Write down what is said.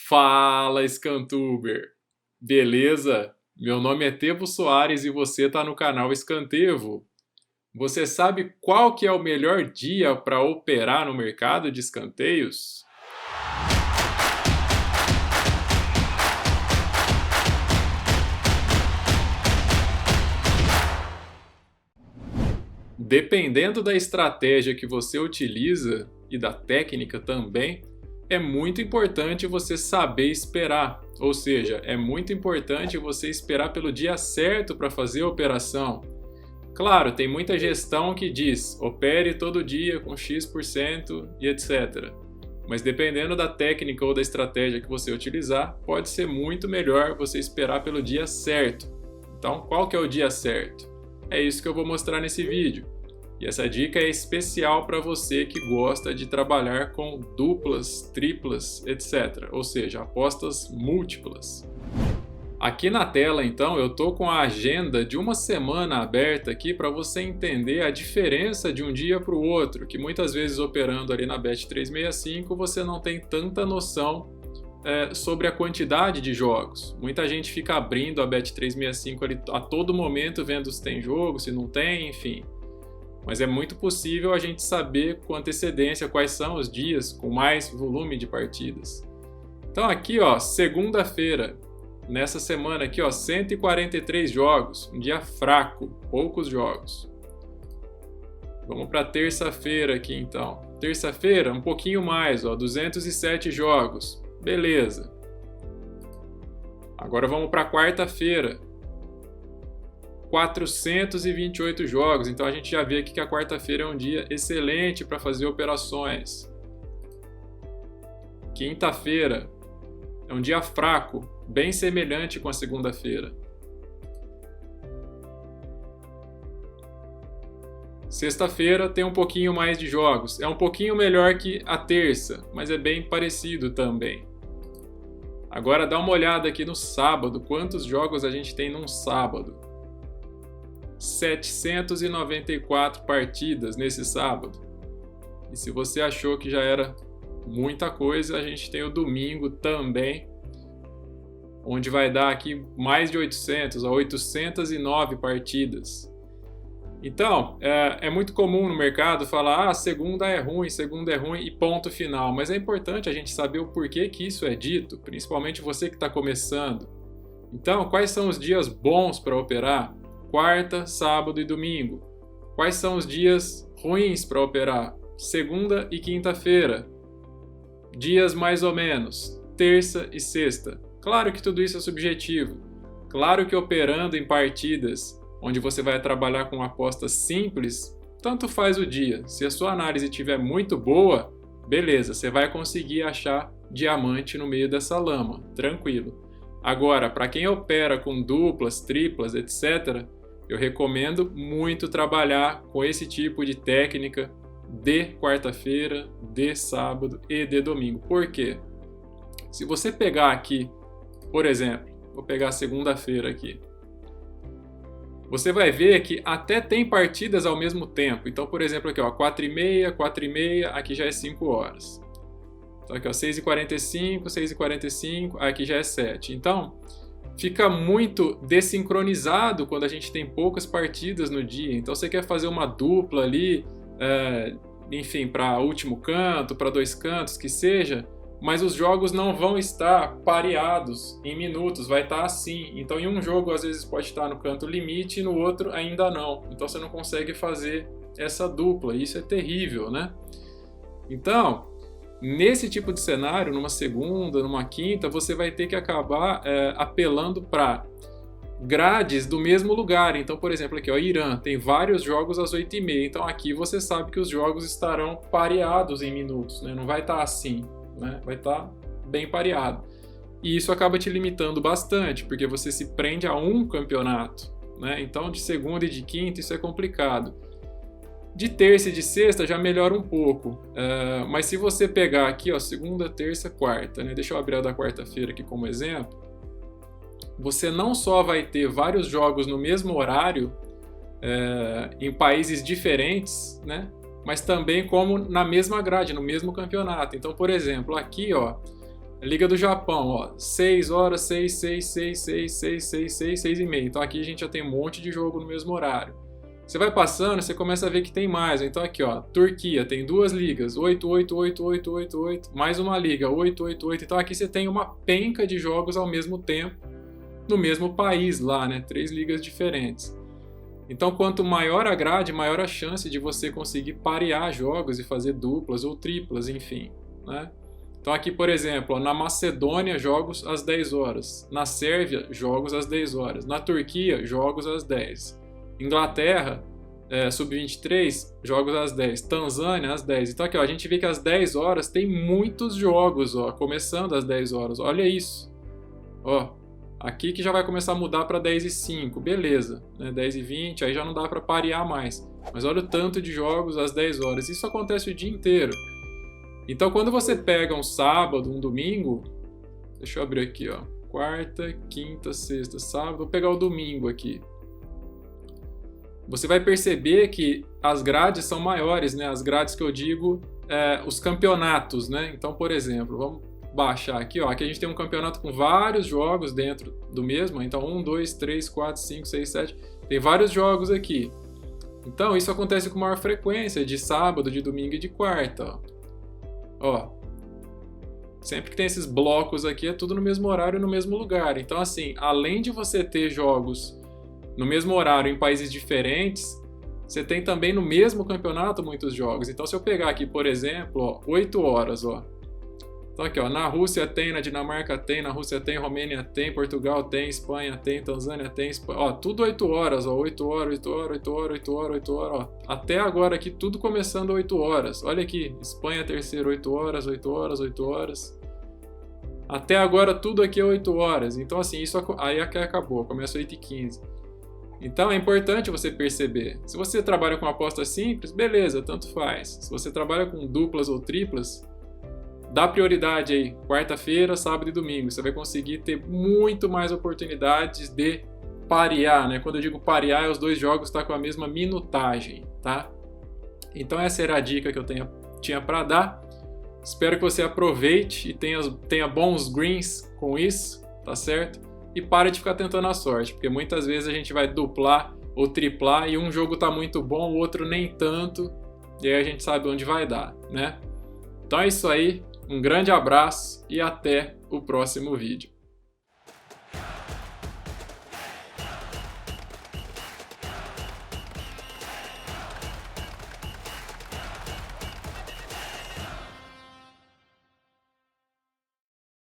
Fala, Scantuber! Beleza? Meu nome é Tevo Soares e você está no canal Scantevo. Você sabe qual que é o melhor dia para operar no mercado de escanteios? Dependendo da estratégia que você utiliza e da técnica também, é muito importante você saber esperar. Ou seja, é muito importante você esperar pelo dia certo para fazer a operação. Claro, tem muita gestão que diz opere todo dia com X% e etc. Mas dependendo da técnica ou da estratégia que você utilizar, pode ser muito melhor você esperar pelo dia certo. Então, qual que é o dia certo? É isso que eu vou mostrar nesse vídeo. E essa dica é especial para você que gosta de trabalhar com duplas, triplas, etc. Ou seja, apostas múltiplas. Aqui na tela, então, eu estou com a agenda de uma semana aberta aqui para você entender a diferença de um dia para o outro, que muitas vezes operando ali na Bet365 você não tem tanta noção sobre a quantidade de jogos. Muita gente fica abrindo a Bet365 ali a todo momento, vendo se tem jogo, se não tem, enfim. Mas é muito possível a gente saber com antecedência quais são os dias com mais volume de partidas. Então aqui, ó, segunda-feira, nessa semana aqui, ó, 143 jogos, um dia fraco, poucos jogos. Vamos para terça-feira aqui então. Terça-feira, um pouquinho mais, ó, 207 jogos. Beleza. Agora vamos para quarta-feira. 428 jogos, então a gente já vê aqui que a quarta-feira é um dia excelente para fazer operações. Quinta-feira é um dia fraco, bem semelhante com a segunda-feira. Sexta-feira tem um pouquinho mais de jogos, é um pouquinho melhor que a terça, mas é bem parecido também. Agora dá uma olhada aqui no sábado, quantos jogos a gente tem num sábado? 794 partidas nesse sábado. E se você achou que já era muita coisa, a gente tem o domingo também, onde vai dar aqui mais de 809 partidas. Então, é muito comum no mercado falar segunda é ruim e ponto final. Mas é importante a gente saber o porquê que isso é dito, principalmente você que está começando. Então, quais são os dias bons para operar? Quarta, sábado e domingo. Quais são os dias ruins para operar? Segunda e quinta-feira. Dias mais ou menos. Terça e sexta. Claro que tudo isso é subjetivo. Claro que operando em partidas onde você vai trabalhar com apostas simples, tanto faz o dia. Se a sua análise estiver muito boa, beleza, você vai conseguir achar diamante no meio dessa lama, tranquilo. Agora, para quem opera com duplas, triplas, etc., eu recomendo muito trabalhar com esse tipo de técnica de quarta-feira, de sábado e de domingo. Por quê? Se você pegar aqui, por exemplo, vou pegar segunda-feira aqui, você vai ver que até tem partidas ao mesmo tempo. Então, por exemplo, aqui, ó, 4h30, 4h30, aqui já é 5 horas. Então aqui, ó, 6h45, 6h45, aqui já é 7. Então, fica muito desincronizado quando a gente tem poucas partidas no dia. Então você quer fazer uma dupla ali, enfim, para último canto, para dois cantos, que seja, mas os jogos não vão estar pareados em minutos, vai estar assim. Então em um jogo às vezes pode estar no canto limite e no outro ainda não. Então você não consegue fazer essa dupla, isso é terrível, né? Então, nesse tipo de cenário, numa segunda, numa quinta, você vai ter que acabar apelando para grades do mesmo lugar. Então, por exemplo, aqui, ó, Irã tem vários jogos às 8h30. Então, aqui você sabe que os jogos estarão pareados em minutos, né? Não vai estar assim, né? Vai estar bem pareado. E isso acaba te limitando bastante, porque você se prende a um campeonato, né? Então, de segunda e de quinta, isso é complicado. De terça e de sexta já melhora um pouco, mas se você pegar aqui, ó, segunda, terça, quarta, né? Deixa eu abrir a da quarta-feira aqui como exemplo, você não só vai ter vários jogos no mesmo horário, em países diferentes, né? Mas também como na mesma grade, no mesmo campeonato. Então, por exemplo, aqui, ó, Liga do Japão, ó, 6 horas, 6, 6, 6, 6, 6, 6, 6, 6 e meia. Então aqui a gente já tem um monte de jogo no mesmo horário. Você vai passando, você começa a ver que tem mais. Então aqui, ó, Turquia tem 2 ligas, 8, 8, 8, 8, 8, 8, mais uma liga, 8, 8, 8. Então aqui você tem uma penca de jogos ao mesmo tempo, no mesmo país lá, né? 3 ligas diferentes. Então quanto maior a grade, maior a chance de você conseguir parear jogos e fazer duplas ou triplas, enfim, né? Então aqui, por exemplo, na Macedônia, jogos às 10 horas. Na Sérvia, jogos às 10 horas. Na Turquia, jogos às 10. Inglaterra, Sub-23, jogos às 10. Tanzânia, às 10. Então aqui, ó, a gente vê que às 10 horas tem muitos jogos, ó, começando às 10 horas. Olha isso. Ó, aqui que já vai começar a mudar para 10 e 5. Beleza, né? 10 e 20, aí já não dá para parear mais. Mas olha o tanto de jogos às 10 horas. Isso acontece o dia inteiro. Então, quando você pega um sábado, um domingo, deixa eu abrir aqui, ó, quarta, quinta, sexta, sábado, vou pegar o domingo aqui. Você vai perceber que as grades são maiores, né? As grades que eu digo, os campeonatos, né? Então, por exemplo, vamos baixar aqui, ó, aqui a gente tem um campeonato com vários jogos dentro do mesmo, então 1, 2, 3, 4, 5, 6, 7, tem vários jogos aqui. Então, isso acontece com maior frequência, de sábado, de domingo e de quarta, ó. Ó, sempre que tem esses blocos aqui, é tudo no mesmo horário e no mesmo lugar. Então, assim, além de você ter jogos no mesmo horário em países diferentes, você tem também no mesmo campeonato muitos jogos. Então, se eu pegar aqui, por exemplo, ó, 8 horas, ó. Então aqui, ó, na Rússia tem, na Dinamarca tem, na Rússia tem, Romênia tem, Portugal tem, Espanha tem, Tanzânia tem, ó, tudo 8 horas, ó, 8 horas, 8 horas, 8 horas, 8 horas, 8 horas, ó. Até agora aqui, tudo começando 8 horas. Olha aqui, Espanha terceiro, 8 horas, 8 horas, 8 horas. Até agora tudo aqui é 8 horas. Então assim, isso aí aqui acabou, começa 8 e 15. Então é importante você perceber. Se você trabalha com aposta simples, beleza, tanto faz. Se você trabalha com duplas ou triplas, dá prioridade aí, quarta-feira, sábado e domingo. Você vai conseguir ter muito mais oportunidades de parear, né? Quando eu digo parear, os dois jogos estão com a mesma minutagem, tá? Então essa era a dica que eu tinha para dar. Espero que você aproveite e tenha bons greens com isso, tá certo? E pare de ficar tentando a sorte, porque muitas vezes a gente vai duplar ou triplar e um jogo tá muito bom, o outro nem tanto, e aí a gente sabe onde vai dar, né? Então é isso aí. Um grande abraço e até o próximo vídeo.